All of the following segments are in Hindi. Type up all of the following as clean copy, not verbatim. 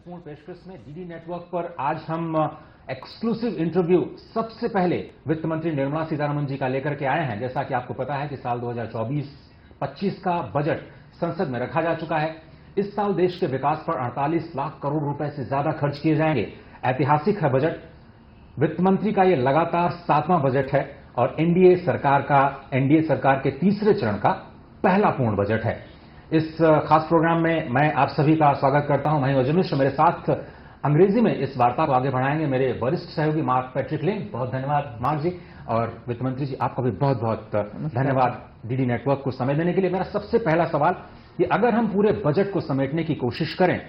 महत्वपूर्ण पेशकश में डीडी नेटवर्क पर आज हम एक्सक्लूसिव इंटरव्यू सबसे पहले वित्त मंत्री निर्मला सीतारमण जी का लेकर के आए हैं। जैसा कि आपको पता है कि साल 2024-25 का बजट संसद में रखा जा चुका है। इस साल देश के विकास पर 48 लाख करोड़ रुपए से ज्यादा खर्च किए जाएंगे। ऐतिहासिक है बजट। वित्त मंत्री का यह लगातार 7वां बजट है और एनडीए सरकार के तीसरे चरण का पहला पूर्ण बजट है। इस खास प्रोग्राम में मैं आप सभी का स्वागत करता हूं। मैं अजय मिश्र, मेरे साथ अंग्रेजी में इस वार्ता को आगे बढ़ाएंगे मेरे वरिष्ठ सहयोगी मार्क पैट्रिक लेन। बहुत धन्यवाद मार्क जी। और वित्त मंत्री जी, आपका भी बहुत बहुत धन्यवाद डीडी नेटवर्क को समय देने के लिए। मेरा सबसे पहला सवाल कि अगर हम पूरे बजट को समेटने की कोशिश करें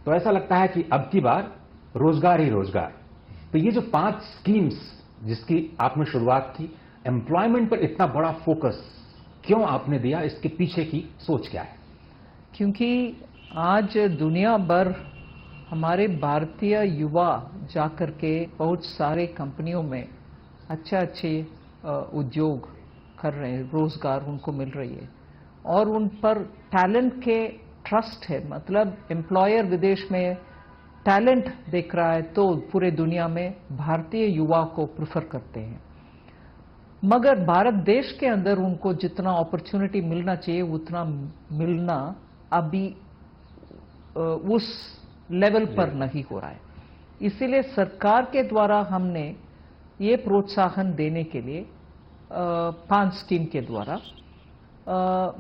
तो ऐसा लगता है कि अब की बार रोजगार ही रोजगार। तो ये जो 5 स्कीम्स जिसकी आपने शुरुआत की, एम्प्लॉयमेंट पर इतना बड़ा फोकस क्यों आपने दिया? इसके पीछे की सोच क्या है? क्योंकि आज दुनिया भर हमारे भारतीय युवा जाकर के बहुत सारे कंपनियों में अच्छे उद्योग कर रहे हैं, रोजगार उनको मिल रही है और उन पर टैलेंट के ट्रस्ट है। मतलब एम्प्लॉयर विदेश में टैलेंट देख रहा है तो पूरे दुनिया में भारतीय युवा को प्रेफर करते हैं। मगर भारत देश के अंदर उनको जितना अपॉर्चुनिटी मिलना चाहिए उतना मिलना अभी उस लेवल पर नहीं हो रहा है। इसीलिए सरकार के द्वारा हमने ये प्रोत्साहन देने के लिए 5 स्कीम के द्वारा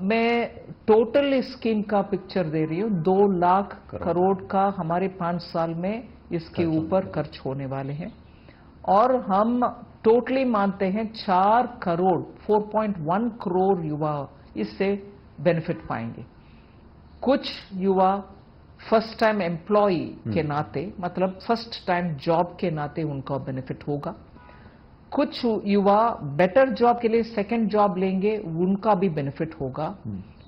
मैं टोटल इस स्कीम का पिक्चर दे रही हूं। 2 लाख करोड़ का हमारे 5 साल में इसके ऊपर खर्च होने वाले हैं और हम टोटली मानते हैं 4.1 करोड़ युवा इससे बेनिफिट पाएंगे। कुछ युवा फर्स्ट टाइम एम्प्लॉय के नाते, मतलब फर्स्ट टाइम जॉब के नाते उनका बेनिफिट होगा। कुछ युवा बेटर जॉब के लिए सेकंड जॉब लेंगे, उनका भी बेनिफिट होगा।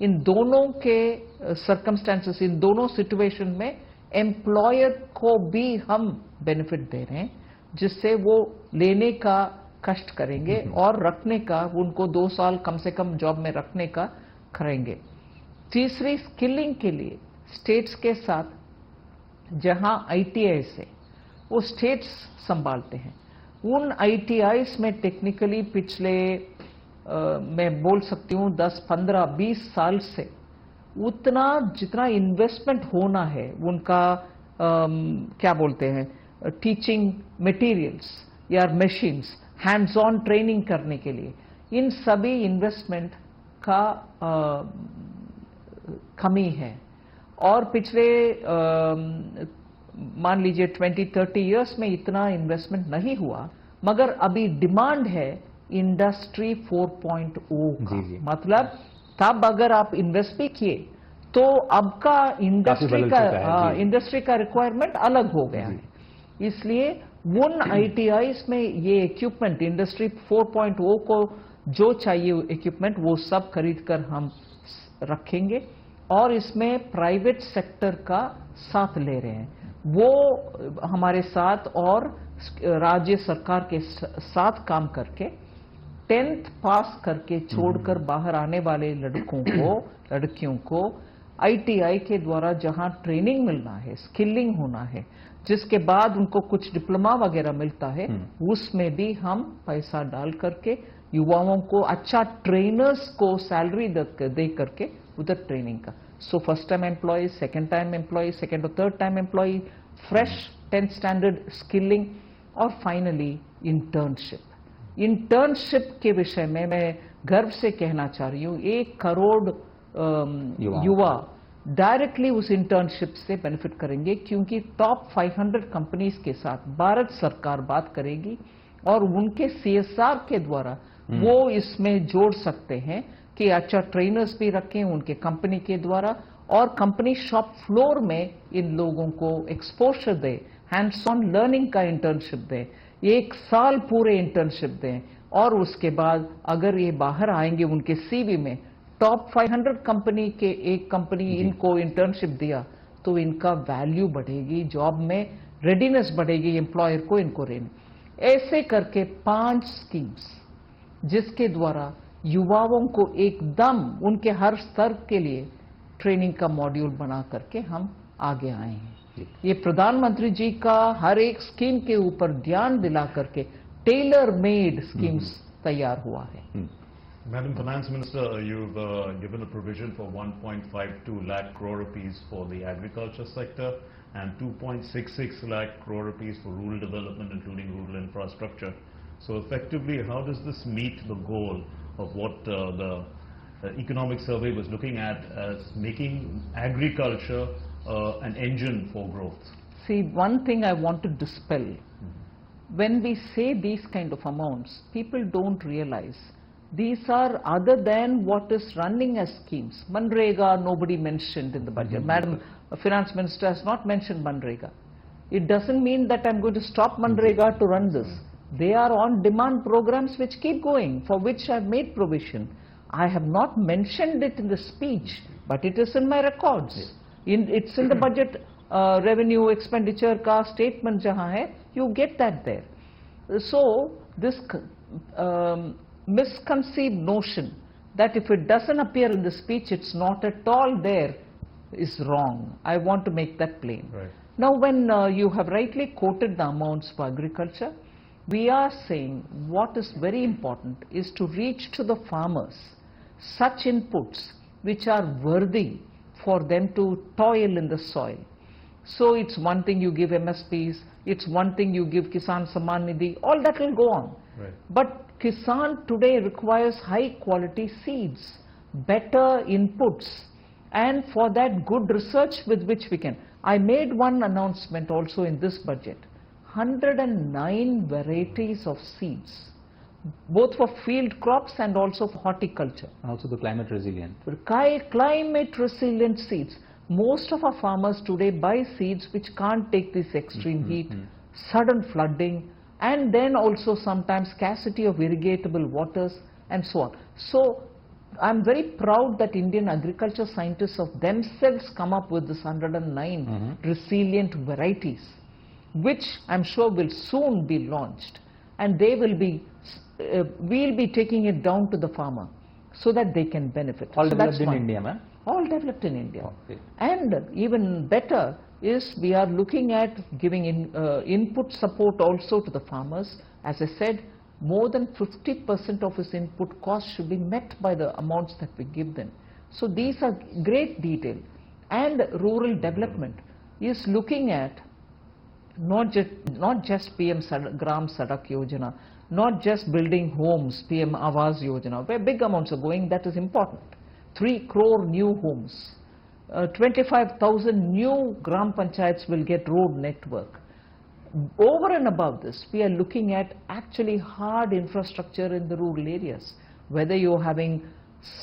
इन दोनों के सर्कमस्टेंसेस, इन दोनों सिचुएशन में एम्प्लॉयर को भी हम बेनिफिट दे रहे हैं, जिससे वो लेने का कष्ट करेंगे और रखने का, उनको 2 साल कम से कम जॉब में रखने का करेंगे। तीसरी, स्किलिंग के लिए स्टेट्स के साथ जहां आईटीआईस है वो स्टेट्स संभालते हैं। उन आईटीआईस में टेक्निकली पिछले मैं बोल सकती हूं 10, 15, 20 साल से उतना जितना इन्वेस्टमेंट होना है उनका क्या बोलते हैं, टीचिंग मटेरियल्स या मशीन्स, हैंड्स ऑन ट्रेनिंग करने के लिए, इन सभी इन्वेस्टमेंट का कमी है। और पिछले मान लीजिए 20-30 इयर्स में इतना इन्वेस्टमेंट नहीं हुआ, मगर अभी डिमांड है इंडस्ट्री 4.0 का। मतलब तब अगर आप इन्वेस्ट भी किए तो अब का इंडस्ट्री का रिक्वायरमेंट अलग हो गया है। इसलिए उन आईटीआईस में ये इक्विपमेंट, इंडस्ट्री 4.0 को जो चाहिए इक्विपमेंट, वो सब खरीद कर हम रखेंगे और इसमें प्राइवेट सेक्टर का साथ ले रहे हैं। वो हमारे साथ और राज्य सरकार के साथ काम करके 10th पास करके छोड़कर बाहर आने वाले लड़कियों को आईटीआई के द्वारा जहां ट्रेनिंग मिलना है, स्किलिंग होना है, जिसके बाद उनको कुछ डिप्लोमा वगैरह मिलता है, उसमें भी हम पैसा डाल करके युवाओं को अच्छा ट्रेनर्स को सैलरी दे करके उधर ट्रेनिंग का। So first time employ, second time employ, second और third time employ, fresh 10th standard skilling और फाइनली इंटर्नशिप के विषय में मैं गर्व से कहना चाह रही हूं 1 करोड़ युवा डायरेक्टली उस इंटर्नशिप से बेनिफिट करेंगे, क्योंकि टॉप 500 कंपनीज के साथ भारत सरकार बात करेगी और उनके सीएसआर के द्वारा वो इसमें जोड़ सकते हैं कि अच्छा ट्रेनर्स भी रखें उनके कंपनी के द्वारा और कंपनी शॉप फ्लोर में इन लोगों को exposure they, hands on learning का इंटर्नशिप दे, 1 साल पूरे इंटर्नशिप दें और उसके बाद अगर ये बाहर आएंगे उनके सीवी में टॉप 500 कंपनी के एक कंपनी इनको इंटर्नशिप दिया तो इनका वैल्यू बढ़ेगी, जॉब में रेडीनेस बढ़ेगी एम्प्लॉयर को इनको रहने। ऐसे करके 5 स्कीम्स जिसके द्वारा युवाओं को एकदम उनके हर स्तर के लिए ट्रेनिंग का मॉड्यूल बना करके हम आगे आए हैं। ये प्रधानमंत्री जी का हर एक स्कीम के ऊपर ध्यान दिला करके टेलर मेड स्कीम्स तैयार हुआ है। Madam Finance Minister, you've given a provision for 1.52 lakh crore rupees for the agriculture sector and 2.66 lakh crore rupees for rural development, including rural infrastructure. So effectively, how does this meet the goal of what the economic survey was looking at as making agriculture an engine for growth? See, one thing I want to dispel. When we say these kind of amounts, people don't realize these are other than what is running as schemes. Manrega, nobody mentioned in the budget. Madam Finance Minister has not mentioned Manrega. It doesn't mean that I'm going to stop Manrega to run this. They are on-demand programs which keep going, for which I've made provision. I have not mentioned it in the speech, but it is in my records. It's in the budget revenue expenditure ka statement jahan hai, you get that there. So this misconceived notion that if it doesn't appear in the speech, it's not at all there, is wrong. I want to make that plain. Right. Now, when you have rightly quoted the amounts for agriculture, we are saying what is very important is to reach to the farmers such inputs which are worthy for them to toil in the soil. So it's one thing you give MSPs, it's one thing you give Kisan Samman Nidhi, all that will go on. Right. But Kisan today requires high quality seeds, better inputs, and for that good research with which we can. I made one announcement also in this budget, 109 varieties of seeds, both for field crops and also for horticulture. Also the climate resilient. Climate resilient seeds. Most of our farmers today buy seeds which can't take this extreme heat, sudden flooding, and then also sometimes scarcity of irrigatable waters and so on. So I'm very proud that Indian agriculture scientists of themselves come up with this 109 resilient varieties, which I'm sure will soon be launched, and they will be, we'll be taking it down to the farmer so that they can benefit. All so developed in India, ma'am? All developed in India. Okay. And even better is we are looking at giving input support also to the farmers. As I said, more than 50% of his input cost should be met by the amounts that we give them. So these are great detail. And rural development is looking at not just PM Gram Sadak Yojana, not just building homes, PM Awas Yojana, where big amounts are going, that is important. 3 crore new homes. 25,000 new Gram Panchayats will get road network. Over and above this, we are looking at actually hard infrastructure in the rural areas, whether you're having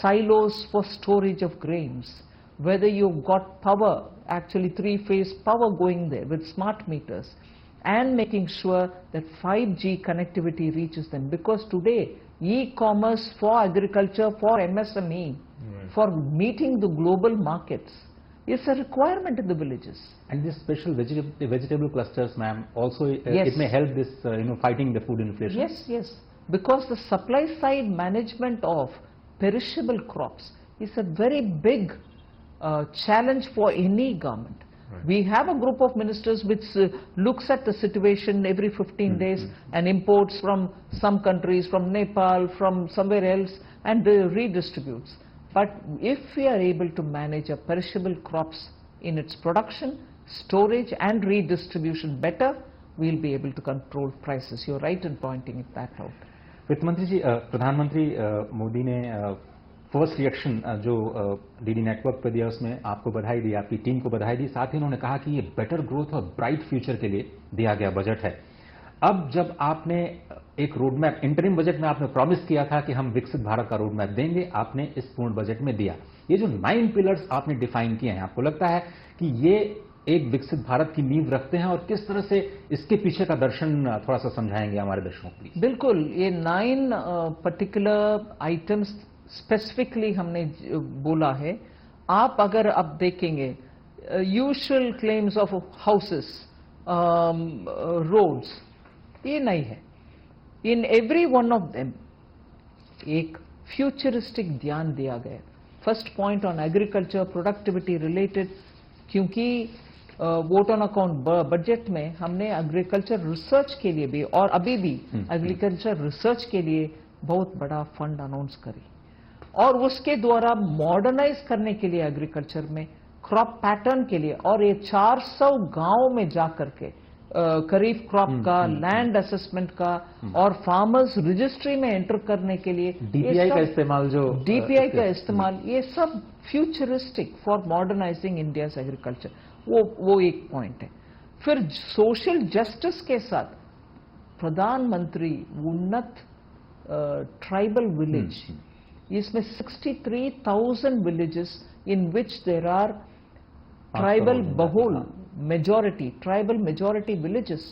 silos for storage of grains, whether you've got power, actually 3-phase power going there with smart meters, and making sure that 5G connectivity reaches them. Because today, e-commerce for agriculture, for MSME, for meeting the global markets, is a requirement in the villages. And this special vegetable clusters, ma'am, also it may help this, fighting the food inflation. Yes, yes. Because the supply side management of perishable crops is a very big challenge for any government. Right. We have a group of ministers which looks at the situation every 15 days and imports from some countries, from Nepal, from somewhere else, and redistributes. But if we are able to manage a perishable crops in its production, storage and redistribution better, we'll be able to control prices. You're right in pointing that out. वित्त मंत्री जी, प्रधानमंत्री मोदी ने फर्स्ट रिएक्शन जो डीडी नेटवर्क पर दिया उसमें आपको बधाई दी, आपकी टीम को बधाई दी, साथ ही उन्होंने कहा कि ये बेटर ग्रोथ और ब्राइट फ्यूचर के लिए दिया गया बजट है। अब जब आपने एक रोड मैप, इंटरिम बजट में आपने प्रॉमिस किया था कि हम विकसित भारत का रोड मैप देंगे, आपने इस पूर्ण बजट में दिया। ये जो 9 पिलर्स आपने डिफाइन किए हैं, आपको लगता है कि ये एक विकसित भारत की नींव रखते हैं, और किस तरह से इसके पीछे का दर्शन थोड़ा सा समझाएंगे हमारे दर्शकों को प्लीज? बिल्कुल, ये 9 पर्टिकुलर आइटम्स स्पेसिफिकली हमने बोला है। आप अगर अब देखेंगे usual claims of houses, roads, ये नहीं है। In every one of them एक फ्यूचरिस्टिक ध्यान दिया गया। First point on agriculture productivity related, क्योंकि वोट ऑन अकाउंट बजट में हमने एग्रीकल्चर रिसर्च के लिए भी और अभी भी एग्रीकल्चर रिसर्च के लिए बहुत बड़ा फंड अनाउंस करी और उसके द्वारा मॉडर्नाइज करने के लिए एग्रीकल्चर में क्रॉप पैटर्न के लिए और ये 400 गांव में जाकर के खरीफ क्रॉप का लैंड असेसमेंट का और फार्मर्स रजिस्ट्री में एंटर करने के लिए डीपीआई का इस्तेमाल डीपीआई का इस्तेमाल ये सब futuristic for modernising India's agriculture वो एक पॉइंट है। फिर सोशल जस्टिस के साथ प्रधानमंत्री उन्नत ट्राइबल विलेज इसमें 63,000 villages in which there are tribal bahul tribal majority villages.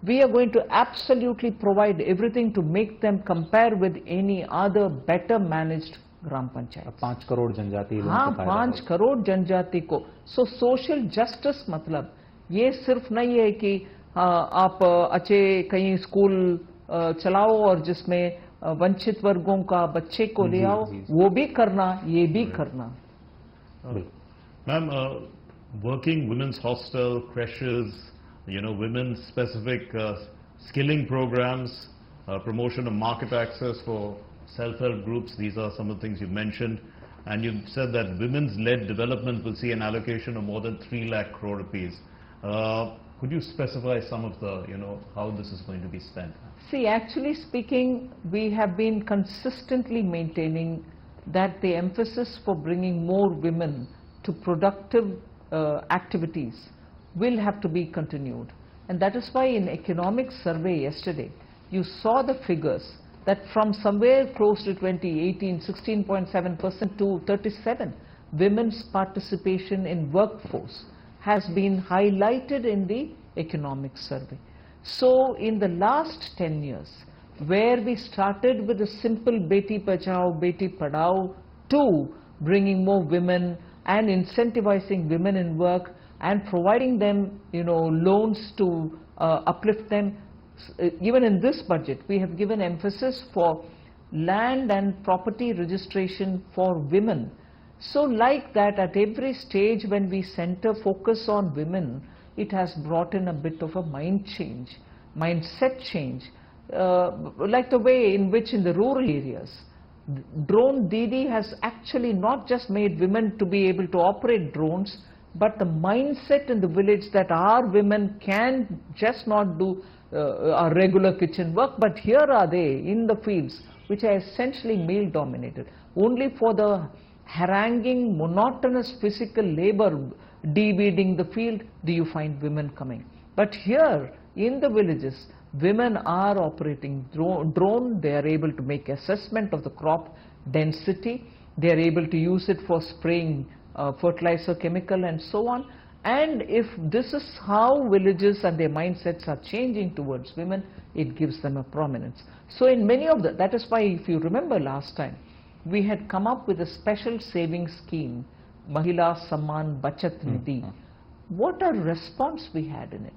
We are going to absolutely provide everything to make them compare with any other better managed ग्राम पंचायत। 5 करोड़ जनजाति, हाँ 5 करोड़ जनजाति को। सो सोशल जस्टिस मतलब ये सिर्फ नहीं है कि आप अच्छे कहीं स्कूल चलाओ और जिसमें वंचित वर्गों का बच्चे को ले आओ, वो भी करना, ये भी करना। Ma'am, working women's hostel, creches, women specific skilling programs, promotion of market access for self-help groups, these are some of the things you mentioned. And you said that women's led development will see an allocation of more than 3 lakh crore rupees. Could you specify some of the, how this is going to be spent? See, actually speaking, we have been consistently maintaining that the emphasis for bringing more women to productive activities will have to be continued. And that is why in economic survey yesterday, you saw the figures that from somewhere close to 2018, 16.7% to 37, women's participation in workforce has been highlighted in the economic survey. So in the last 10 years, where we started with a simple Beti Bachao, Beti Padhao to bringing more women and incentivizing women in work and providing them, loans to uplift them. Even in this budget, we have given emphasis for land and property registration for women. So like that, at every stage when we center focus on women, it has brought in a bit of a mindset change, like the way in which in the rural areas, Drone Didi has actually not just made women to be able to operate drones, but the mindset in the village that our women can just not do our regular kitchen work, but here are they in the fields which are essentially male dominated. Only for the haranguing, monotonous physical labor, de-weeding the field, do you find women coming. But here in the villages, women are operating drone, they are able to make assessment of the crop density, they are able to use it for spraying fertilizer, chemical and so on. And if this is how villages and their mindsets are changing towards women, it gives them a prominence. So in many of that is why if you remember last time, we had come up with a special savings scheme, Mahila Samman Bachat Nidhi. What a response we had in it.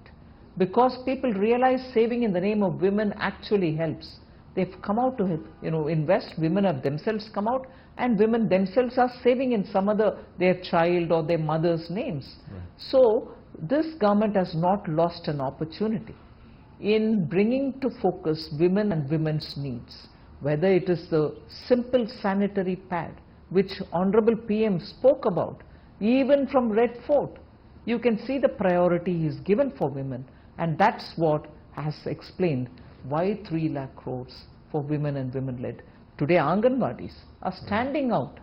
Because people realize saving in the name of women actually helps. They've come out to invest, women have themselves come out, and women themselves are saving in some other, their child or their mother's names. Right. So this government has not lost an opportunity in bringing to focus women and women's needs. Whether it is the simple sanitary pad, which Honorable PM spoke about, even from Red Fort, you can see the priority is given for women, and that's what has explained why 3 lakh crores for women and women-led. Today, Anganwadis are standing out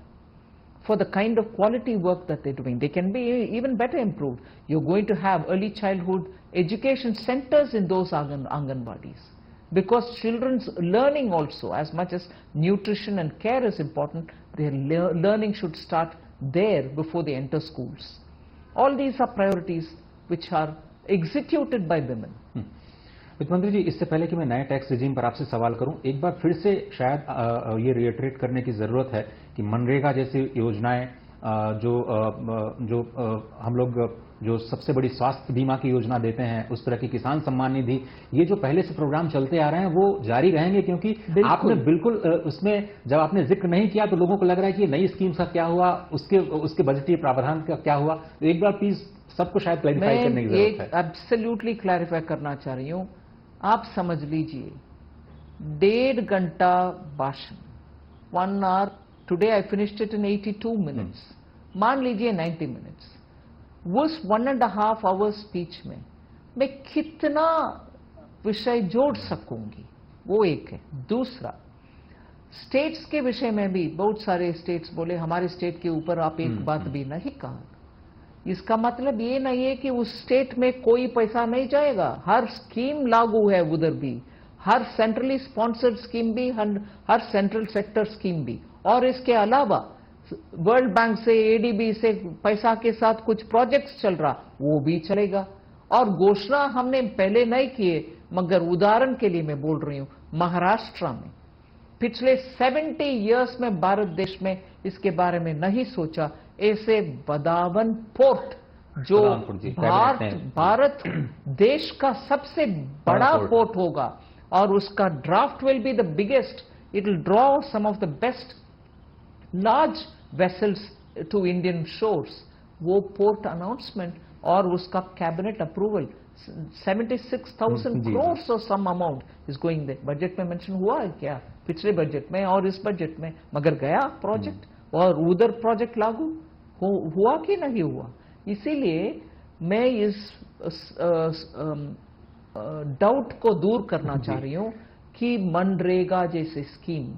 for the kind of quality work that they're doing. They can be even better improved. You're going to have early childhood education centers in those Anganwadis. Because children's learning also, as much as nutrition and care is important, their learning should start there before they enter schools. All these are priorities which are executed by women. वित्त मंत्री जी, इससे पहले कि मैं नए टैक्स रिजीम पर आपसे सवाल करूं, एक बार फिर से शायद ये रिएटरेट करने की जरूरत है कि मनरेगा जैसी योजनाएं जो हम लोग जो सबसे बड़ी स्वास्थ्य बीमा की योजना देते हैं, उस तरह की किसान सम्मान निधि, ये जो पहले से प्रोग्राम चलते आ रहे हैं वो जारी रहेंगे, क्योंकि आपने बिल्कुल उसमें जब आपने जिक्र नहीं किया तो लोगों को लग रहा है कि नई स्कीम्स का क्या हुआ, उसके बजटीय प्रावधान का क्या हुआ। तो एक बार प्लीज सबको शायद क्लैरिफाई करने की जरूरत है। एब्सोल्युटली क्लैरिफाई करना चाह रही हूं। आप समझ लीजिए 1.5 घंटा भाषण, 1 hour, today I finished it in 82 minutes, मान लीजिए 90 मिनट्स, उस 1.5 hour स्पीच में मैं कितना विषय जोड़ सकूंगी, वो एक है। दूसरा, स्टेट्स के विषय में भी बहुत सारे स्टेट्स बोले, हमारे स्टेट के ऊपर आप एक बात भी नहीं कहा। इसका मतलब ये नहीं है कि उस स्टेट में कोई पैसा नहीं जाएगा, हर स्कीम लागू है उधर भी, हर सेंट्रली स्पॉन्सर्ड स्कीम भी, हर सेंट्रल सेक्टर स्कीम भी, और इसके अलावा वर्ल्ड बैंक से, एडीबी से पैसा के साथ कुछ प्रोजेक्ट्स चल रहा, वो भी चलेगा। और घोषणा हमने पहले नहीं किए, मगर उदाहरण के लिए मैं बोल रही हूं, महाराष्ट्र में पिछले 70 इयर्स में भारत देश में इसके बारे में नहीं सोचा। ऐसे बदावन पोर्ट जो भारत देश का सबसे बड़ा पोर्ट होगा, और उसका draft will be the biggest, it will draw some of the best large vessels to Indian shores, वो पोर्ट अनाउंसमेंट और उसका कैबिनेट अप्रूवल 76,000 crores और some amount is going there. Budget में मेंशन हुआ है क्या? पिछले बजट में और इस बजट में, मगर गया प्रोजेक्ट, और उधर प्रोजेक्ट लागू हुआ कि नहीं हुआ। इसीलिए मैं इस डाउट को दूर करना चाह रही हूं कि मनरेगा जैसे स्कीम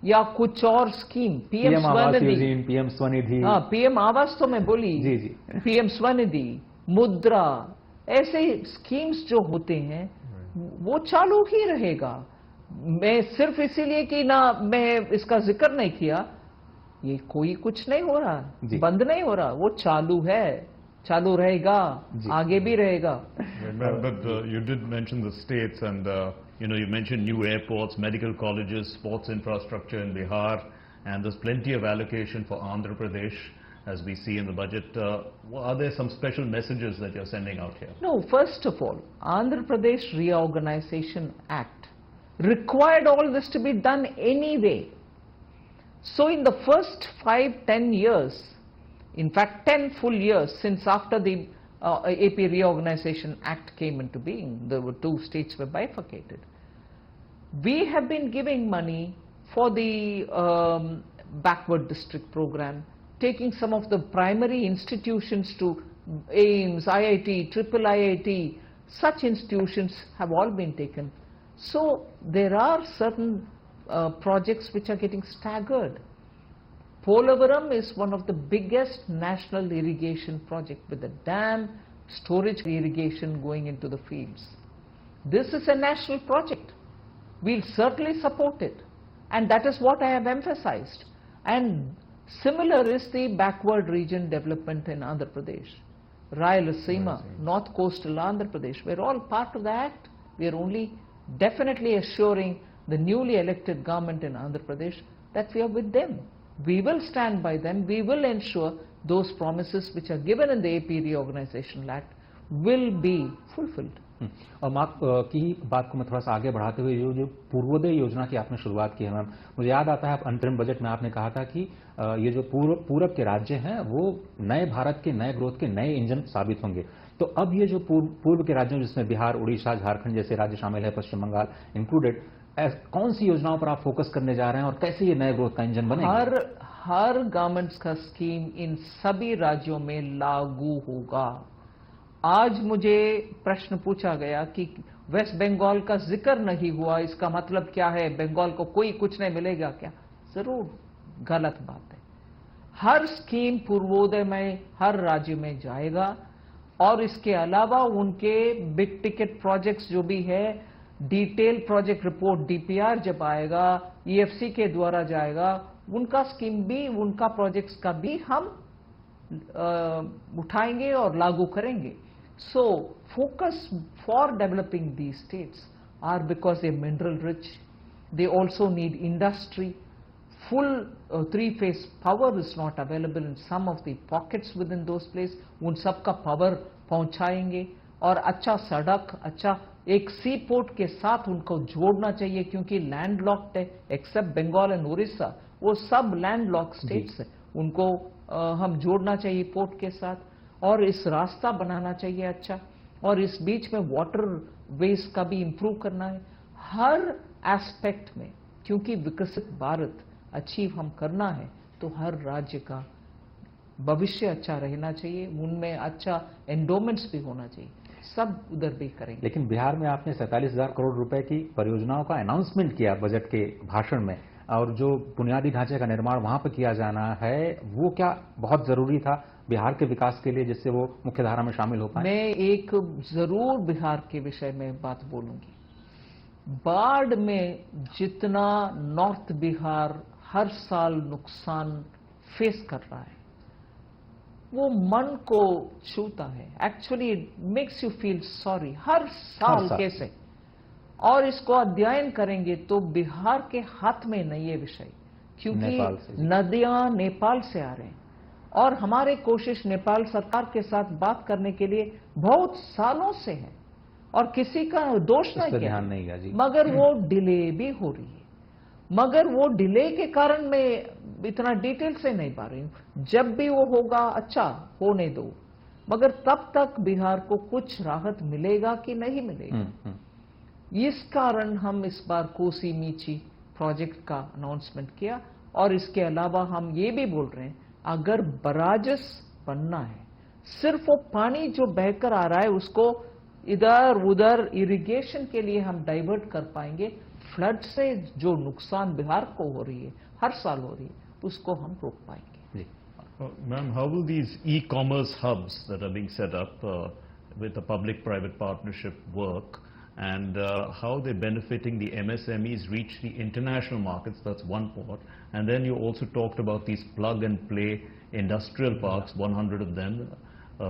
या कुछ और स्कीम, पीएम स्वनिधि, हाँ पीएम आवास तो मैं बोली, जी पीएम स्वनिधि, मुद्रा, ऐसे स्कीम्स जो होते हैं वो चालू ही रहेगा। मैं सिर्फ इसीलिए कि ना मैं इसका जिक्र नहीं किया, ये कोई कुछ नहीं हो रहा, बंद नहीं हो रहा, वो चालू है, चालू रहेगा, आगे भी रहेगा। But you did mention the states, and you mentioned new airports, medical colleges, sports infrastructure in Bihar, and there's plenty of allocation for Andhra Pradesh, as we see in the budget. Are there some special messages that you're sending out here? No, first of all, Andhra Pradesh Reorganization Act required all this to be done anyway. So in the first 5-10 years, in fact 10 full years since after the AP Reorganization Act came into being, there were 2 states were bifurcated. We have been giving money for the backward district program, taking some of the primary institutions to AIIMS, IIT, Triple IIT, such institutions have all been taken. So there are certain projects which are getting staggered. Polavaram is one of the biggest national irrigation project with a dam, storage irrigation going into the fields. This is a national project. We'll certainly support it, and that is what I have emphasized. And similar is the backward region development in Andhra Pradesh. Rayalaseema, North Coastal Andhra Pradesh, we're all part of the act. We are only definitely assuring the newly elected government in Andhra Pradesh that we are with them. We will stand by them. We will ensure those promises which are given in the AP Reorganization Act will be fulfilled. और माँ की बात को मैं थोड़ा सा आगे बढ़ाते हुए जो पूर्वोदय योजना की आपने शुरुआत की है मैम, मुझे याद आता है अंतरिम बजट में आपने कहा था कि ये जो पूरब के राज्य हैं वो नए भारत के नए ग्रोथ के नए इंजन साबित होंगे। तो अब ये जो पूर्व के राज्यों जिसमें बिहार, उड़ीसा, झारखंड जैसे राज्य शामिल है, पश्चिम बंगाल इंक्लूडेड, कौन सी योजनाओं पर आप फोकस करने जा रहे हैं और कैसे ये नए ग्रोथ का इंजन बनेगा? हर गवर्नमेंट्स का स्कीम इन सभी राज्यों में लागू होगा। आज मुझे प्रश्न पूछा गया कि वेस्ट बंगाल का जिक्र नहीं हुआ, इसका मतलब क्या है, बंगाल को कोई कुछ नहीं मिलेगा क्या? जरूर गलत बात है। हर स्कीम पूर्वोदय में हर राज्य में जाएगा, और इसके अलावा उनके बिग टिकट प्रोजेक्ट्स जो भी है, डिटेल प्रोजेक्ट रिपोर्ट डीपीआर जब आएगा, ईएफसी के द्वारा जाएगा, उनका स्कीम भी, उनका प्रोजेक्ट्स का भी हम उठाएंगे और लागू करेंगे। So focus for developing these states are because they're mineral rich. They also need industry. full three-phase power is not available in some of the pockets within those places. उन सब का power पहुंचाएंगे और अच्छा सड़क, अच्छा एक सी पोर्ट के साथ उनको जोड़ना चाहिए क्योंकि लैंड लॉक्ड है, एक्सेप्ट बंगाल एंड उड़ीसा, वो सब लैंड लॉक स्टेट्स है, उनको हम जोड़ना चाहिए पोर्ट के साथ और इस रास्ता बनाना चाहिए अच्छा, और इस बीच में वाटर वेज का भी इंप्रूव करना है हर एस्पेक्ट में, क्योंकि विकसित भारत अचीव हम करना है तो हर राज्य का भविष्य अच्छा रहना चाहिए, उनमें अच्छा एंडोमेंट्स भी होना चाहिए, सब उधर भी करेंगे। लेकिन बिहार में आपने 47,000 करोड़ रुपए की परियोजनाओं का अनाउंसमेंट किया बजट के भाषण में, और जो बुनियादी ढांचे का निर्माण वहां पर किया जाना है वो क्या बहुत जरूरी था बिहार के विकास के लिए, जिससे वो मुख्यधारा में शामिल हो पाए? मैं एक जरूर बिहार के विषय में बात बोलूंगी। बाढ़ में जितना नॉर्थ बिहार हर साल नुकसान फेस कर रहा है वो मन को छूता है, actually it makes you feel sorry हर साल कैसे, और इसको अध्ययन करेंगे तो बिहार के हाथ में नहीं है विषय, क्योंकि नदियां नेपाल से आ रहे हैं और हमारे कोशिश नेपाल सरकार के साथ बात करने के लिए बहुत सालों से है और किसी का दोष नहीं किया, नहीं है जी, मगर वो डिले भी हो रही है। मगर वो डिले के कारण मैं इतना डिटेल से नहीं पा रही हूं, जब भी वो होगा अच्छा होने दो, मगर तब तक बिहार को कुछ राहत मिलेगा कि नहीं मिलेगा। इस कारण हम इस बार कोसी मीची प्रोजेक्ट का अनाउंसमेंट किया, और इसके अलावा हम ये भी बोल रहे हैं अगर बराजस बनना है, सिर्फ वो पानी जो बहकर आ रहा है उसको इधर उधर इरिगेशन के लिए हम डाइवर्ट कर पाएंगे, फ्लड से जो नुकसान बिहार को हो रही है हर साल हो रही है उसको हम रोक पाएंगे। Ma'am, how will these e-commerce hubs that are being set up with a public-private partnership work, and how they're benefiting the MSMEs reach the international markets? That's one part. And then you also talked about these plug-and-play industrial parks, 100 of them.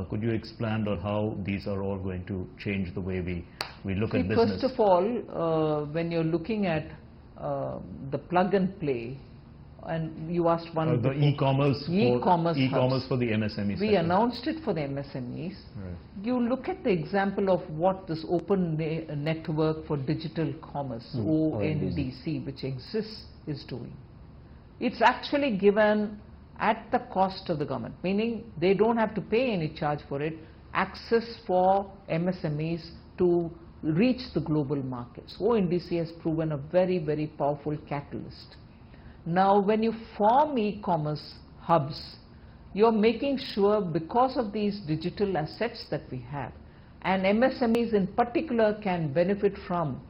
Could you expand on how these are all going to change the way we look at business? First of all, when you're looking at the plug-and-play, and you asked one the e-commerce for the MSMEs. We announced it for the MSMEs. Right. You look at the example of what this open network for digital commerce, ONDC, which exists, is doing. It's actually given at the cost of the government, meaning they don't have to pay any charge for it, access for MSMEs to reach the global markets. ONDC has proven a very, very powerful catalyst. Now, when you form e-commerce hubs, you're making sure, because of these digital assets that we have, and MSMEs in particular can benefit from,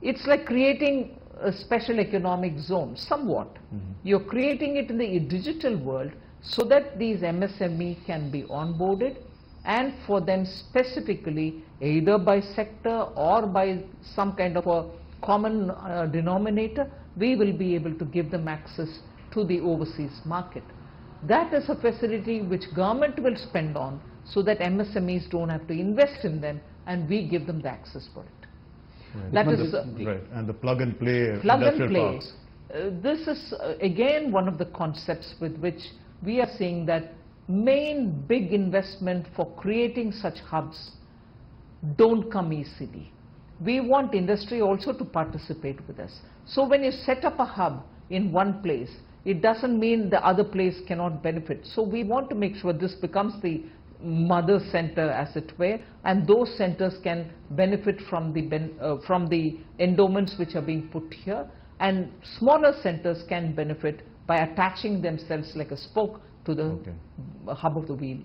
it's like creating a special economic zone, somewhat. You're creating it in the digital world so that these MSME can be onboarded, and for them specifically, either by sector or by some kind of a common denominator, we will be able to give them access to the overseas market. That is a facility which government will spend on so that MSMEs don't have to invest in them, and we give them the access for it. Right. That is right. And the plug-and-play industrial parks. This is again one of the concepts with which we are saying that main big investment for creating such hubs don't come easily. We want industry also to participate with us. So when you set up a hub in one place, it doesn't mean the other place cannot benefit. So we want to make sure this becomes the mother center, as it were, and those centers can benefit from the endowments which are being put here, and smaller centers can benefit by attaching themselves like a spoke to the hub of the wheel.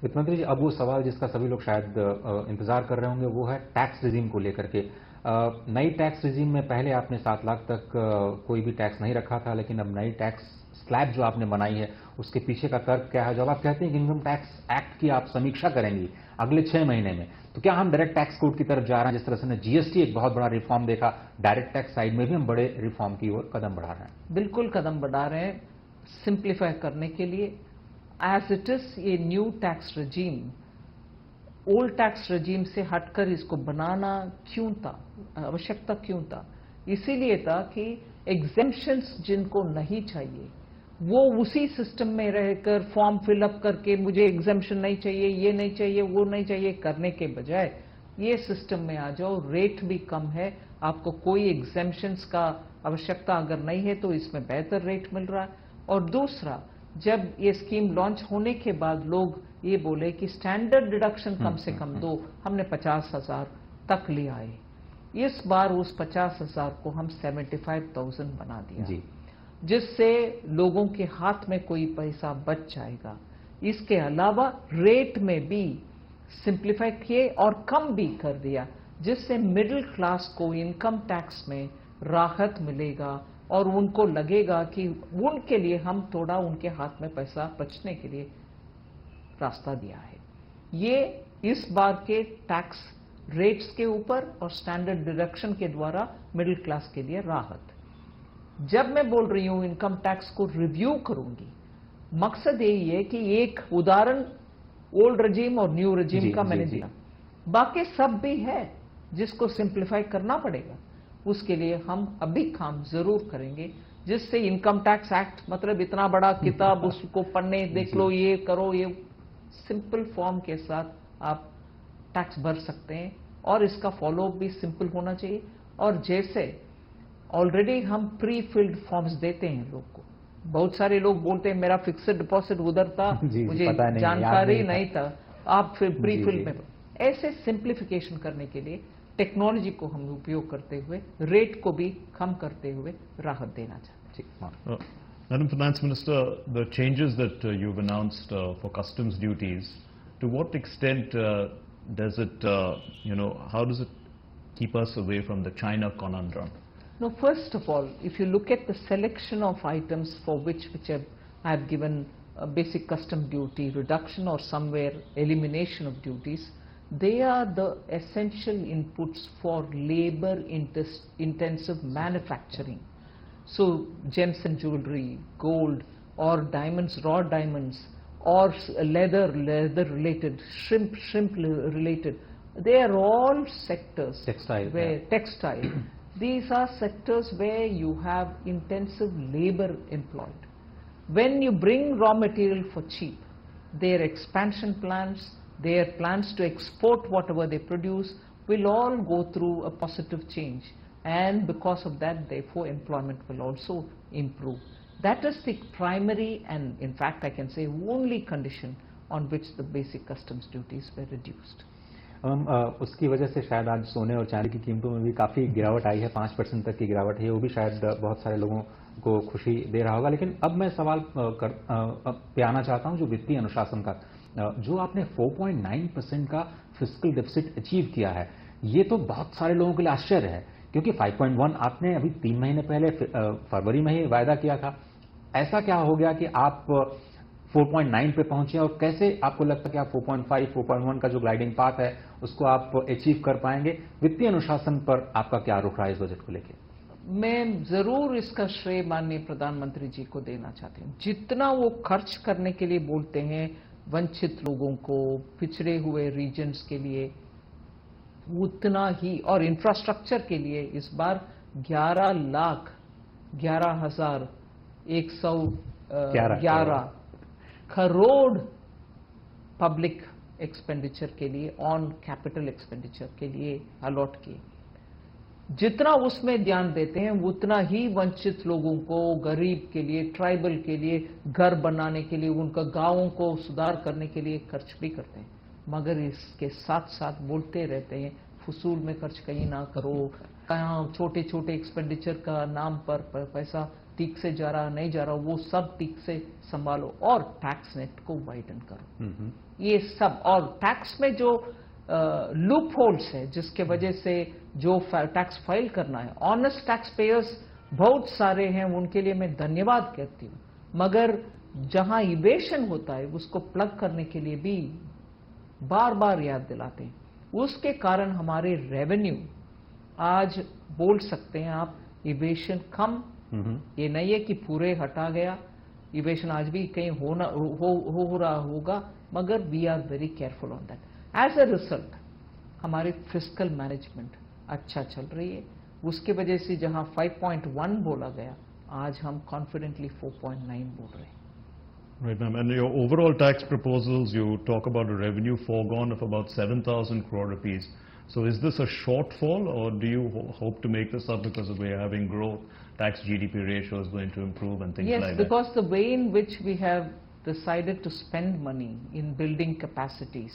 वित्त मंत्री जी, अब वो सवाल जिसका सभी लोग शायद इंतजार कर रहे होंगे वो है टैक्स रिजीम को लेकर के। नई टैक्स रिजीम में पहले आपने 7 लाख तक कोई भी टैक्स नहीं रखा था, लेकिन अब नई टैक्स स्लैब जो आपने बनाई है उसके पीछे का तर्क क्या है? जब आप कहते हैं कि इनकम टैक्स एक्ट की आप समीक्षा करेंगी अगले 6 महीने में, तो क्या हम डायरेक्ट टैक्स कोड की तरफ जा रहे हैं? जिस तरह से जीएसटी एक बहुत बड़ा रिफॉर्म देखा, डायरेक्ट टैक्स साइड में भी हम बड़े रिफॉर्म की ओर कदम बढ़ा रहे हैं। बिल्कुल कदम बढ़ा रहे हैं सिंप्लीफाई करने के लिए। एज इट इज ये न्यू टैक्स रजीम, ओल्ड टैक्स रजीम से हटकर इसको बनाना क्यों था, आवश्यकता क्यों था? इसीलिए था कि एग्जेम्पशंस जिनको नहीं चाहिए वो उसी सिस्टम में रहकर फॉर्म फिलअप करके मुझे एग्जेम्पशन नहीं चाहिए, ये नहीं चाहिए, वो नहीं चाहिए करने के बजाय ये सिस्टम में आ जाओ। रेट भी कम है, आपको कोई एग्जेम्पशंस का आवश्यकता अगर नहीं है तो इसमें बेहतर रेट मिल रहा है। और दूसरा, जब ये स्कीम लॉन्च होने के बाद लोग ये बोले कि स्टैंडर्ड डिडक्शन कम से कम दो, हमने 50,000 तक ले आए। इस बार उस 50,000 को हम 75,000 बना दिया जी। जिससे लोगों के हाथ में कोई पैसा बच जाएगा। इसके अलावा रेट में भी सिंप्लीफाई किए और कम भी कर दिया, जिससे मिडिल क्लास को इनकम टैक्स में राहत मिलेगा और उनको लगेगा कि उनके लिए हम थोड़ा उनके हाथ में पैसा बचने के लिए रास्ता दिया है। ये इस बार के टैक्स रेट्स के ऊपर और स्टैंडर्ड डिडक्शन के द्वारा मिडिल क्लास के लिए राहत। जब मैं बोल रही हूं इनकम टैक्स को रिव्यू करूंगी, मकसद यही है कि एक उदाहरण ओल्ड रजीम और न्यू रजीम का मैंने दिया, बाकी सब भी है जिसको सिंप्लीफाई करना पड़ेगा। उसके लिए हम अभी काम जरूर करेंगे, जिससे इनकम टैक्स एक्ट मतलब इतना बड़ा किताब उसको पढ़ने देख लो, ये करो, ये सिंपल फॉर्म के साथ आप टैक्स भर सकते हैं और इसका फॉलो भी सिंपल होना चाहिए। और जैसे ऑलरेडी हम प्री फिल्ड फॉर्म्स देते हैं लोग को, बहुत सारे लोग बोलते हैं मेरा फिक्स्ड डिपॉजिट उधर था, मुझे जानकारी नहीं था, आप फिर प्री फिल्ड में। ऐसे सिंप्लीफिकेशन करने के लिए टेक्नोलॉजी को हम उपयोग करते हुए रेट को भी कम करते हुए राहत देना चाहते हैं। Madam Finance Minister, the changes that you've announced for customs duties, to what extent does it, how does it keep us away from the China conundrum? No, first of all, if you look at the selection of items for which I have given a basic custom duty reduction or somewhere elimination of duties, they are the essential inputs for labor intensive manufacturing. So gems and jewelry, gold or diamonds, raw diamonds, or leather related, shrimp related, they are all sectors. Textile. These are sectors where you have intensive labor employed. When you bring raw material for cheap, their expansion plans, their plans to export whatever they produce will all go through a positive change, and because of that, therefore, employment will also improve. That is the primary and, in fact, I can say only condition on which the basic customs duties were reduced. उसकी वजह से शायद आज सोने और चांदी की कीमतों में भी काफ़ी गिरावट आई है, 5% तक की गिरावट है, वो भी शायद बहुत सारे लोगों को खुशी दे रहा होगा। लेकिन अब मैं सवाल पे आना चाहता हूं जो वित्तीय अनुशासन का, जो आपने 4.9% का फिस्कल डेफिसिट अचीव किया है, ये तो बहुत सारे लोगों के लिए आश्चर्य है, क्योंकि 5.1 आपने अभी 3 महीने पहले फरवरी में ही वायदा किया था। ऐसा क्या हो गया कि आप 4.9 पे पहुंचे, और कैसे आपको लगता है कि आप 4.5, 4.1 का जो ग्लाइडिंग पाथ है उसको आप अचीव कर पाएंगे? वित्तीय अनुशासन पर आपका क्या रुख रहा है इस बजट को लेकर? मैं जरूर इसका श्रेय माननीय प्रधानमंत्री जी को देना चाहती हूँ। जितना वो खर्च करने के लिए बोलते हैं वंचित लोगों को, पिछड़े हुए रीजन्स के लिए, उतना ही, और इंफ्रास्ट्रक्चर के लिए इस बार 11,11,111 करोड़ पब्लिक एक्सपेंडिचर के लिए, ऑन कैपिटल एक्सपेंडिचर के लिए अलॉट किए। जितना उसमें ध्यान देते हैं उतना ही वंचित लोगों को, गरीब के लिए, ट्राइबल के लिए, घर बनाने के लिए, उनका गांवों को सुधार करने के लिए खर्च भी करते हैं। मगर इसके साथ साथ बोलते रहते हैं फजूल में खर्च कहीं ना करो, कहाँ छोटे छोटे एक्सपेंडिचर का नाम पर पैसा ठीक से जा रहा नहीं जा रहा, वो सब ठीक से संभालो और टैक्स नेट को वाइडन करो। ये सब, और टैक्स में जो लूप होल्स है जिसके वजह से जो टैक्स फाइल करना है, ऑनेस्ट टैक्स पेयर्स बहुत सारे हैं, उनके लिए मैं धन्यवाद कहती हूँ। मगर जहां इवेशन होता है उसको प्लग करने के लिए भी बार बार याद दिलाते हैं। उसके कारण हमारे रेवेन्यू आज बोल सकते हैं आप इवेशन कम, ये नहीं है कि पूरे हटा गया, इवेशन आज भी कहीं हो रहा होगा, मगर we are very careful on that. As a result हमारी फिस्कल मैनेजमेंट अच्छा चल रही है, उसके वजह से जहां 5.1 बोला गया, आज हम कॉन्फिडेंटली 4.9 बोल रहे हैं. Right, ma'am. And your overall tax proposals, you talk about a revenue foregone of about 7,000 crore rupees. So is this a shortfall, or do you hope to make this up because of we are having growth, tax GDP ratio is going to improve and things like that? Yes, because the way in which we have decided to spend money in building capacities,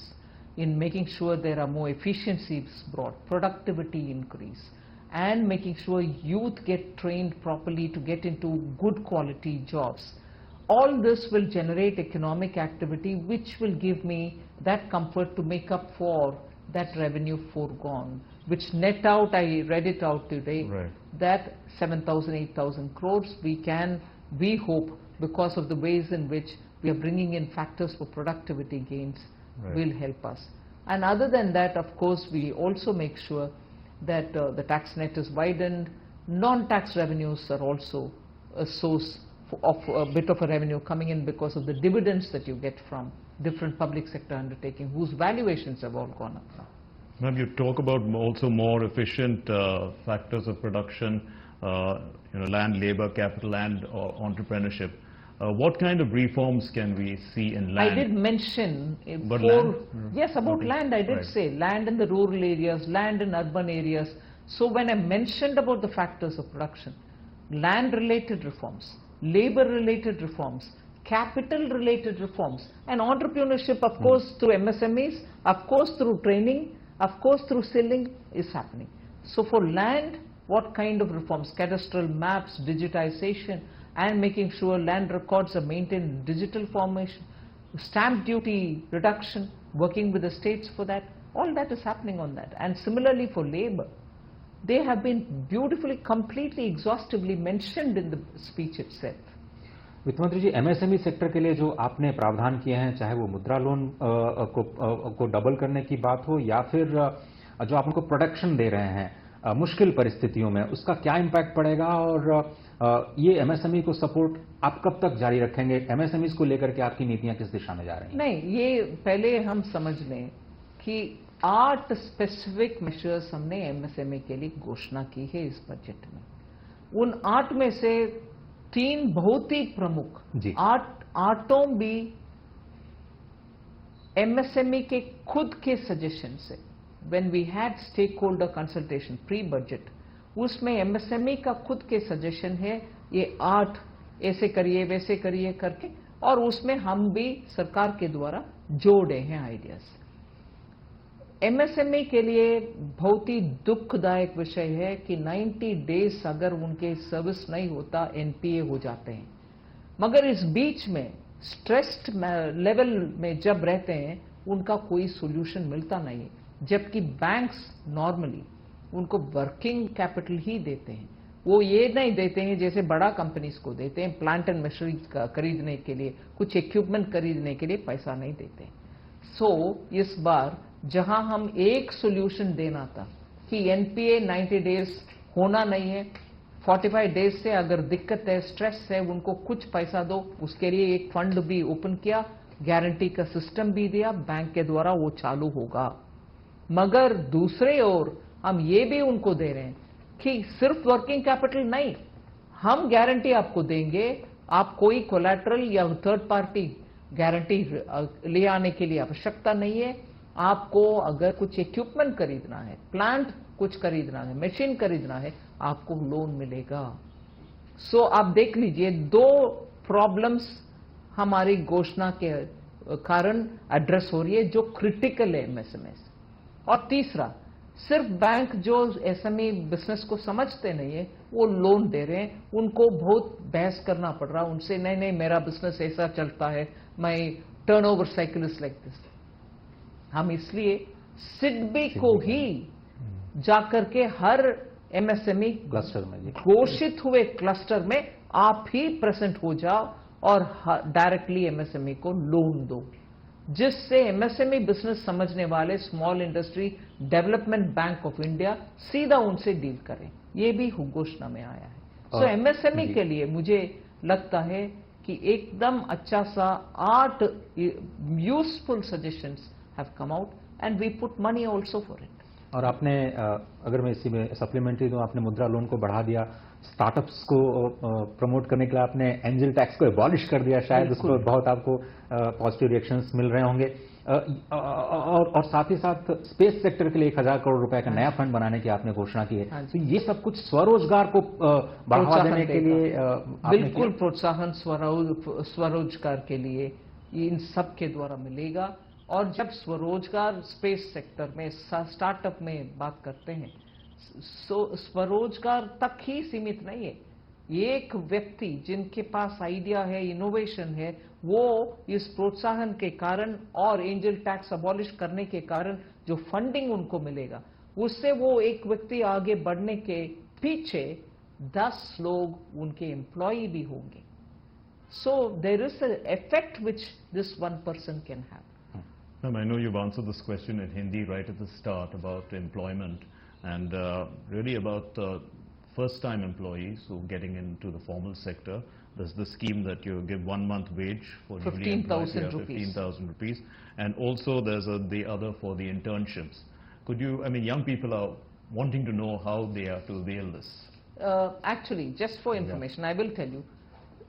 in making sure there are more efficiencies brought, productivity increase, and making sure youth get trained properly to get into good quality jobs. All this will generate economic activity which will give me that comfort to make up for that revenue foregone, which net out, I read it out today, Right. that 7,000, 8,000 crores we hope, because of the ways in which we are bringing in factors for productivity gains, Right. will help us. And other than that, of course, we also make sure that the tax net is widened. Non-tax revenues are also a source of a bit of a revenue coming in because of the dividends that you get from different public sector undertakings whose valuations have all gone up now. Ma'am, you talk about also more efficient factors of production, land, labor, capital, and entrepreneurship. What kind of reforms can we see in land? I did mention But land? yes, about Okay. land I did Right. say land in the rural areas, land in urban areas. So when I mentioned about the factors of production, land related reforms, labor related reforms, capital related reforms, and entrepreneurship, of course through MSMEs, of course through training, of course through skilling is happening. So for land, what kind of reforms? Cadastral maps, digitization, and making sure land records are maintained in digital formation, stamp duty reduction, working with the states for that, all that is happening on that. And similarly for labor, they have been beautifully, completely, exhaustively mentioned in the speech itself. वित्त मंत्री जी, एमएसएमई सेक्टर के लिए जो आपने प्रावधान किए हैं, चाहे वो मुद्रा लोन को डबल करने की बात हो या फिर जो आप उनको प्रोटेक्शन दे रहे हैं मुश्किल परिस्थितियों में, उसका क्या इम्पैक्ट पड़ेगा और ये एमएसएमई को सपोर्ट आप कब तक जारी रखेंगे? एमएसएमई को लेकर के आपकी नीतियां किस दिशा में जा रही हैं? नहीं, ये पहले हम समझ लें कि 8 स्पेसिफिक मेजर्स हमने एमएसएमई के लिए घोषणा की है इस बजट में. उन 8 में से 3 बहुत ही प्रमुख, 8 भी एमएसएमई के खुद के सजेशन से, when we had stakeholder consultation pre budget, उसमें एमएसएमई का खुद के सजेशन है ये 8 ऐसे करिए वैसे करिए करके, और उसमें हम भी सरकार के द्वारा जोड़े हैं आइडियाज. एमएसएमई के लिए बहुत ही दुखदायक विषय है कि 90 डेज अगर उनके सर्विस नहीं होता एनपीए हो जाते हैं. मगर इस बीच में स्ट्रेस्ड लेवल में जब रहते हैं उनका कोई सॉल्यूशन मिलता नहीं है, जबकि बैंक्स नॉर्मली उनको वर्किंग कैपिटल ही देते हैं. वो ये नहीं देते हैं जैसे बड़ा कंपनीज को देते हैं, प्लांट एंड मशीनरी खरीदने के लिए, कुछ इक्विपमेंट खरीदने के लिए पैसा नहीं देते हैं. इस बार जहां हम एक सॉल्यूशन देना था कि एनपीए 90 डेज होना नहीं है, 45 डेज से अगर दिक्कत है, स्ट्रेस है, उनको कुछ पैसा दो, उसके लिए एक फंड भी ओपन किया, गारंटी का सिस्टम भी दिया, बैंक के द्वारा वो चालू होगा. मगर दूसरे ओर हम ये भी उनको दे रहे हैं कि सिर्फ वर्किंग कैपिटल नहीं, हम गारंटी आपको देंगे, आप कोई कोलैटरल या थर्ड पार्टी गारंटी ले आने के लिए आवश्यकता नहीं है. आपको अगर कुछ इक्विपमेंट खरीदना है, प्लांट कुछ खरीदना है, मशीन खरीदना है, आपको लोन मिलेगा. आप देख लीजिए, 2 प्रॉब्लम्स हमारी घोषणा के कारण एड्रेस हो रही है जो क्रिटिकल है एमएसएमई. और तीसरा, सिर्फ बैंक जो एसएमई बिजनेस को समझते नहीं है वो लोन दे रहे हैं, उनको बहुत बहस करना पड़ रहा है उनसे, नहीं मेरा बिजनेस ऐसा चलता है, my turnover cycle is like this. हम इसलिए सिडबी को ही जाकर के हर एमएसएमई क्लस्टर में, घोषित हुए क्लस्टर में आप ही प्रेजेंट हो जाओ और डायरेक्टली एमएसएमई को लोन दो, जिससे एमएसएमई बिजनेस समझने वाले small industry development bank of India सीधा उनसे डील करें. ये भी घोषणा में आया है. एमएसएमई के लिए मुझे लगता है कि एकदम अच्छा सा 8 useful suggestions have come out and we put money also for it. और आपने अगर मैं इसी में सप्लीमेंट्री दूं, आपने मुद्रा लोन को बढ़ा दिया, स्टार्टअप्स को प्रमोट करने के लिए आपने एंजल टैक्स को एबॉलिश कर दिया, शायद उस पर बहुत आपको पॉजिटिव रिएक्शंस मिल रहे होंगे। और साथ ही साथ स्पेस सेक्टर के लिए 1000 करोड़ रुपए का नया फंड बनाने की आपने घोषणा की है। तो ये सब कुछ स्वरोजगार को बढ़ावा देने के लिए बिल्कुल प्रोत्साहन स्वरोजगार के लिए इन सब के द्वारा मिलेगा। और जब स्वरोजगार स्पेस सेक्टर में स्टार्टअप में बात करते हैं, स्वरोजगार तक ही सीमित नहीं है। एक व्यक्ति जिनके पास आइडिया है, इनोवेशन है, वो इस प्रोत्साहन के कारण और एंजल टैक्स अबॉलिश करने के कारण जो फंडिंग उनको मिलेगा, उससे वो एक व्यक्ति आगे बढ़ने के पीछे 10 लोग उनके एम्प्लॉय भी होंगे। So there is an effect which this one person can have. Ma'am, I know you've answered this question in Hindi right at the start about employment and really about first-time employees who are getting into the formal sector. There's the scheme that you give 1 month wage for 15,000 rupees. 15,000 rupees. And also there's the other for the internships. Could you, I mean, young people are wanting to know how they have to avail this. Actually, just for information, I will tell you,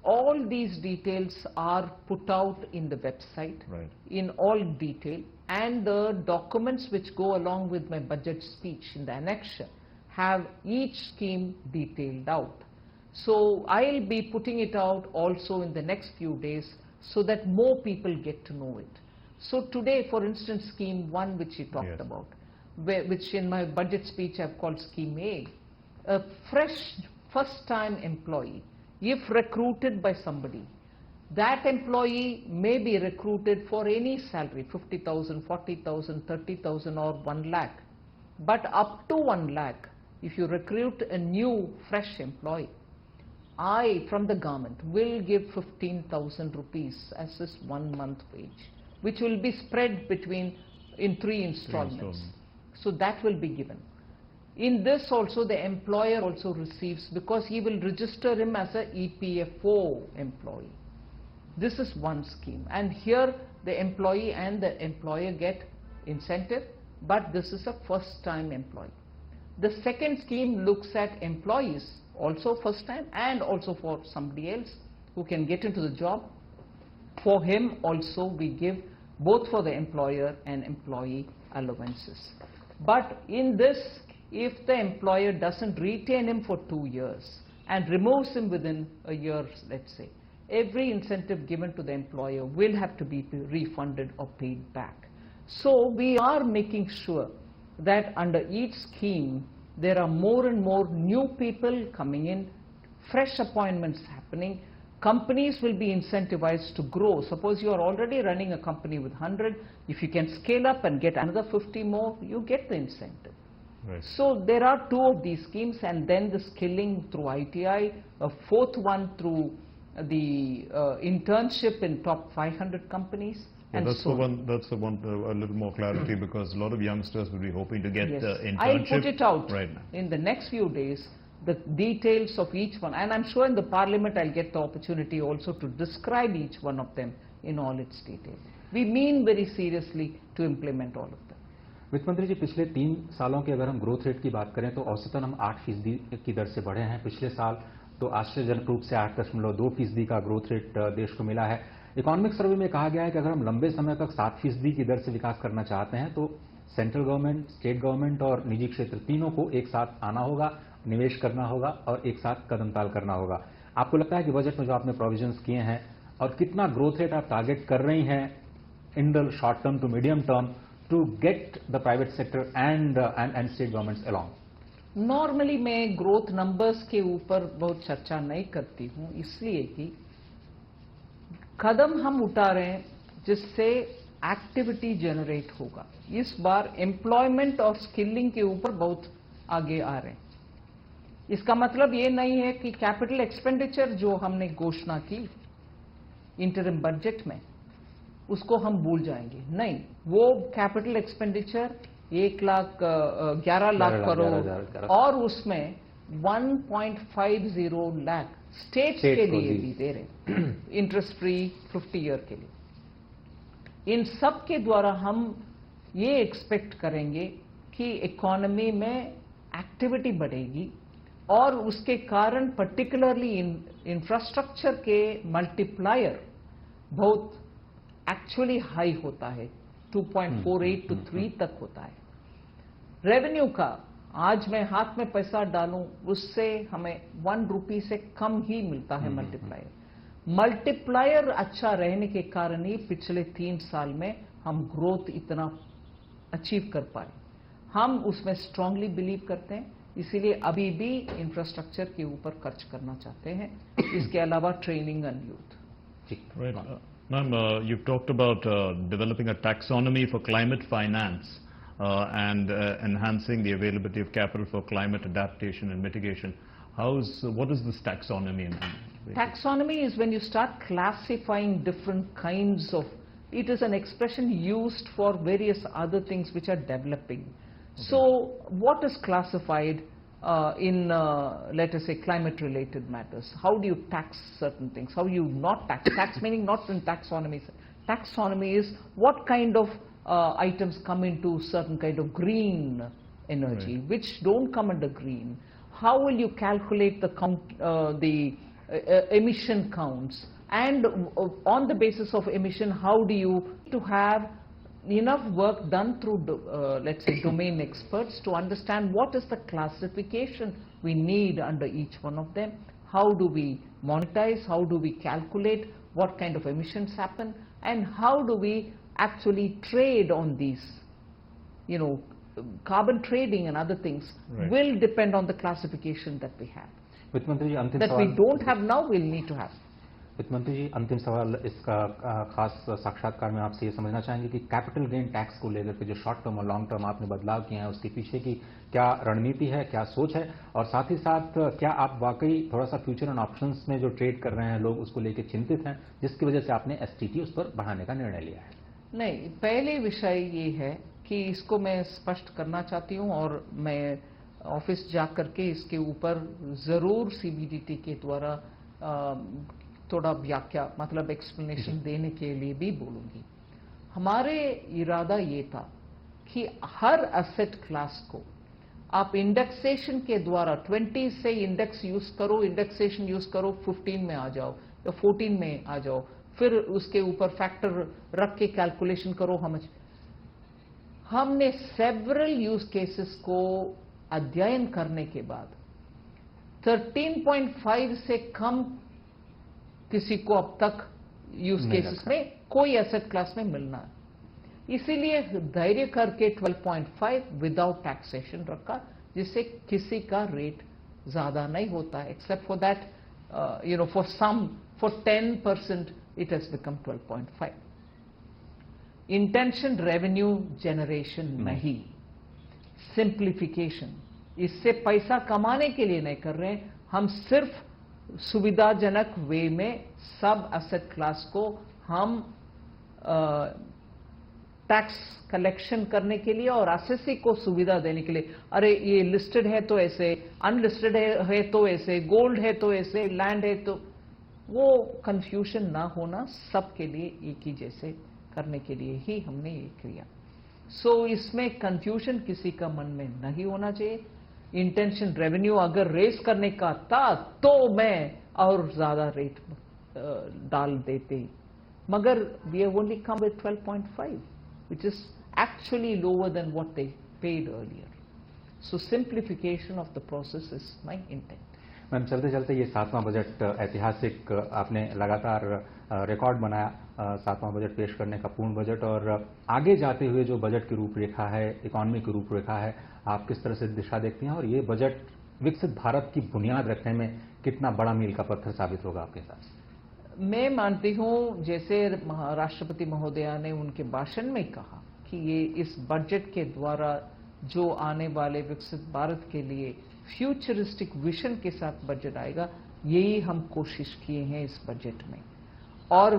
all these details are put out in the website, Right. in all detail, and the documents which go along with my budget speech in the annexure have each scheme detailed out. So I'll be putting it out also in the next few days so that more people get to know it. So today, for instance, scheme 1 which you talked Yes. about, which in my budget speech I've called scheme A fresh first-time employee, if recruited by somebody, that employee may be recruited for any salary, 50,000, 40,000, 30,000 or 1 lakh. But up to 1 lakh, if you recruit a new fresh employee, I, from the government, will give 15,000 rupees as his 1 month wage, which will be spread between in 3 installments. So that will be given. In this also the employer also receives, because he will register him as a EPFO employee. This is one scheme, and here the employee and the employer get incentive, but this is a first time employee. The second scheme looks at employees also first time and also for somebody else who can get into the job. For him also we give both for the employer and employee allowances. But in this, if the employer doesn't retain him for 2 years and removes him within a year, let's say, every incentive given to the employer will have to be refunded or paid back. So we are making sure that under each scheme there are more and more new people coming in, fresh appointments happening. Companies will be incentivized to grow. Suppose you are already running a company with 100, if you can scale up and get another 50 more, you get the incentive. Right. So there are 2 of these schemes, and then the skilling through ITI, a 4th one through the internship in top 500 companies. Yeah, and that's so the one. That's the one. A little more clarity, because a lot of youngsters will be hoping to get yes. the internship. I'll put it out Right. in the next few days, the details of each one, and I'm sure in the parliament I'll get the opportunity also to describe each one of them in all its detail. We mean very seriously to implement all of them. वित्त मंत्री जी, पिछले 3 सालों के अगर हम ग्रोथ रेट की बात करें तो औसतन हम 8% की दर से बढ़े हैं। पिछले साल तो आश्चर्यजनक रूप से 8.2% का ग्रोथ रेट देश को मिला है। इकोनॉमिक सर्वे में कहा गया है कि अगर हम लंबे समय तक 7% की दर से विकास करना चाहते हैं तो सेंट्रल गवर्नमेंट, स्टेट गवर्नमेंट और निजी क्षेत्र तीनों को एक साथ आना होगा, निवेश करना होगा और एक साथ कदम ताल करना होगा। आपको लगता है कि बजट में जो आपने प्रोविजंस किए हैं, और कितना ग्रोथ रेट आप टारगेट कर रही हैं in the short term to medium term to get the private sector and state governments along? Normally मैं ग्रोथ नंबर्स के ऊपर बहुत चर्चा नहीं करती हूं, इसलिए कि कदम हम उठा रहे हैं जिससे एक्टिविटी जनरेट होगा। इस बार एम्प्लॉयमेंट और स्किलिंग के ऊपर बहुत आगे आ रहे हैं। इसका मतलब ये नहीं है कि कैपिटल एक्सपेंडिचर जो हमने घोषणा की इंटरिम बजट में उसको हम भूल जाएंगे, नहीं। वो कैपिटल एक्सपेंडिचर 11 लाख करोड़ और उसमें 1.50 लाख स्टेट्स के लिए भी दे रहे, इंटरेस्ट फ्री 50 ईयर के लिए। इन सब के द्वारा हम ये एक्सपेक्ट करेंगे कि इकोनॉमी में एक्टिविटी बढ़ेगी और उसके कारण पर्टिकुलरली इंफ्रास्ट्रक्चर के मल्टीप्लायर बहुत एक्चुअली हाई होता है, 2.48 to 3 तक होता है। रेवेन्यू का आज मैं हाथ में पैसा डालूं उससे हमें 1 रुपी से कम ही मिलता है मल्टीप्लायर। मल्टीप्लायर अच्छा रहने के कारण ही पिछले 3 साल में हम ग्रोथ इतना अचीव कर पाए। हम उसमें स्ट्रांगली बिलीव करते हैं, इसीलिए अभी भी इंफ्रास्ट्रक्चर के ऊपर खर्च करना चाहते हैं, इसके अलावा training and youth. Right. Ma'am, you've talked about developing a taxonomy for climate finance and enhancing the availability of capital for climate adaptation and mitigation. What is this taxonomy? Taxonomy is when you start classifying different kinds of, it is an expression used for various other things which are developing. Okay. So what is classified in, let us say, climate-related matters? How do you tax certain things? How do you not tax? Tax meaning not in taxonomy. Taxonomy is what kind of items come into certain kind of green energy, right, which don't come under green. How will you calculate the emission counts? And on the basis of emission, how do you to have enough work done through, let's say, domain experts to understand what is the classification we need under each one of them, how do we monetize, how do we calculate what kind of emissions happen, and how do we actually trade on these, carbon trading and other things, right, will depend on the classification that we have. That we don't have now, we'll need to have. वित्त मंत्री जी, अंतिम सवाल इसका खास साक्षात्कार में आपसे ये समझना चाहेंगे कि कैपिटल गेन टैक्स को लेकर के जो शॉर्ट टर्म और लॉन्ग टर्म आपने बदलाव किए हैं उसके पीछे की क्या रणनीति है, क्या सोच है, और साथ ही साथ क्या आप वाकई थोड़ा सा फ्यूचर एंड ऑप्शंस में जो ट्रेड कर रहे हैं लोग उसको लेकर चिंतित हैं, जिसकी वजह से आपने एसटीटी उस पर बढ़ाने का निर्णय लिया है? नहीं, पहले विषय ये है कि इसको मैं स्पष्ट करना चाहती हूँ और मैं ऑफिस जा करके इसके ऊपर जरूर सीबीडीटी के द्वारा थोड़ा व्याख्या मतलब एक्सप्लेनेशन देने के लिए भी बोलूंगी। हमारे इरादा ये था कि हर एसेट क्लास को आप इंडेक्सेशन के द्वारा 20 से इंडेक्स यूज करो, इंडेक्सेशन यूज करो, 15 में आ जाओ या 14 में आ जाओ, फिर उसके ऊपर फैक्टर रख के कैलकुलेशन करो। हमने सेवरल यूज केसेस को अध्ययन करने के बाद 13.5 से कम किसी को अब तक यूज केसेस में कोई एसेट क्लास में मिलना है, इसीलिए धैर्य करके 12.5 विदाउट टैक्सेशन रखा, जिससे किसी का रेट ज्यादा नहीं होता है, except for that for 10% it has become 12.5। Intention revenue generation नहीं, सिंप्लीफिकेशन। इससे पैसा कमाने के लिए नहीं कर रहे हैं हम, सिर्फ सुविधाजनक वे में सब एसेट क्लास को हम टैक्स कलेक्शन करने के लिए और एसएससी को सुविधा देने के लिए, अरे ये लिस्टेड है तो ऐसे, अनलिस्टेड है तो ऐसे, गोल्ड है तो ऐसे, लैंड है तो, वो कंफ्यूजन ना होना, सबके लिए एक ही जैसे करने के लिए ही हमने ये किया। सो इसमें कंफ्यूजन किसी का मन में नहीं होना चाहिए। इंटेंशन रेवेन्यू अगर रेस करने का था तो मैं और ज्यादा रेट डाल देते, मगर we have only come with 12.5 which is actually lower than what they paid earlier. So simplification of the process is my intent. Ma'am, चलते चलते ये 7वां बजट ऐतिहासिक, आपने लगातार रिकॉर्ड बनाया, 7वां बजट पेश करने का पूर्ण बजट, और आगे जाते हुए जो बजट की रूपरेखा है, इकोनॉमी की रूपरेखा है, आप किस तरह से दिशा देखती हैं, और ये बजट विकसित भारत की बुनियाद रखने में कितना बड़ा मील का पत्थर साबित होगा आपके साथ? मैं मानती हूं, जैसे राष्ट्रपति महोदया ने उनके भाषण में कहा कि ये इस बजट के द्वारा जो आने वाले विकसित भारत के लिए फ्यूचरिस्टिक विजन के साथ बजट आएगा, यही हम कोशिश किए हैं इस बजट में। और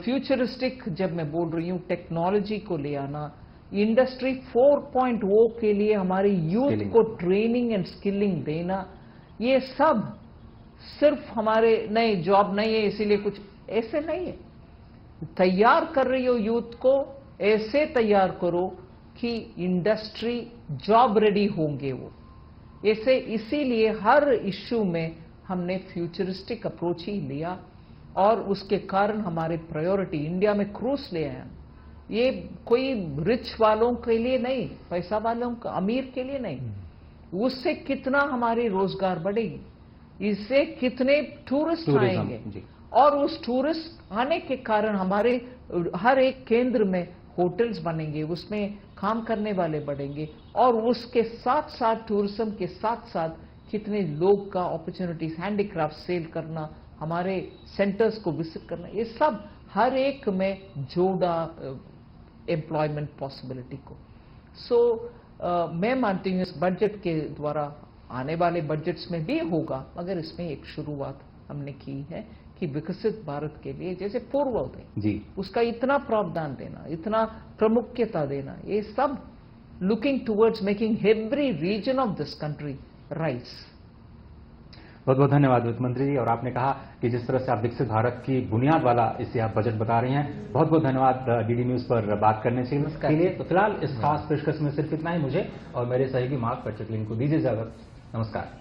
फ्यूचरिस्टिक जब मैं बोल रही हूं, टेक्नोलॉजी को ले आना, इंडस्ट्री 4.0 के लिए हमारे यूथ को ट्रेनिंग एंड स्किलिंग देना, ये सब सिर्फ हमारे नए जॉब नहीं है इसीलिए कुछ ऐसे नहीं है। तैयार कर रही हो यूथ को, ऐसे तैयार करो कि इंडस्ट्री जॉब रेडी होंगे वो। ऐसे इसीलिए हर इश्यू में हमने फ्यूचरिस्टिक अप्रोच ही लिया और उसके कारण हमारे प्रायोरिटी इंडिया में क्रूज ले आए। ये कोई रिच वालों के लिए नहीं, पैसा वालों अमीर के लिए नहीं, उससे कितना हमारी रोजगार बढ़ेगी, इससे कितने टूरिस्ट आएंगे और उस टूरिस्ट आने के कारण हमारे हर एक केंद्र में होटल्स बनेंगे, उसमें काम करने वाले बढ़ेंगे और उसके साथ साथ टूरिज्म के साथ साथ कितने लोग का अपॉर्चुनिटीज, हैंडीक्राफ्ट सेल करना, हमारे सेंटर्स को विजिट करना, ये सब हर एक में जोड़ा एम्प्लॉयमेंट पॉसिबिलिटी को। मैं मानती हूँ इस बजट के द्वारा आने वाले बजट्स में भी होगा, मगर इसमें एक शुरुआत हमने की है कि विकसित भारत के लिए जैसे पूर्वोदय जी उसका इतना प्रावधान देना, इतना प्रामुख्यता देना, ये सब looking towards making every region of this country rise. बहुत बहुत धन्यवाद वित्त मंत्री जी। और आपने कहा कि जिस तरह से आप विकसित भारत की बुनियाद वाला इसे आप बजट बता रही हैं, बहुत बहुत धन्यवाद डीडी न्यूज पर बात करने के लिए। तो फिलहाल इस खास पेशकश में सिर्फ इतना ही। मुझे और मेरे सहयोगी मार्क पेट्रिकलिन को दीजिए इजाजत। नमस्कार।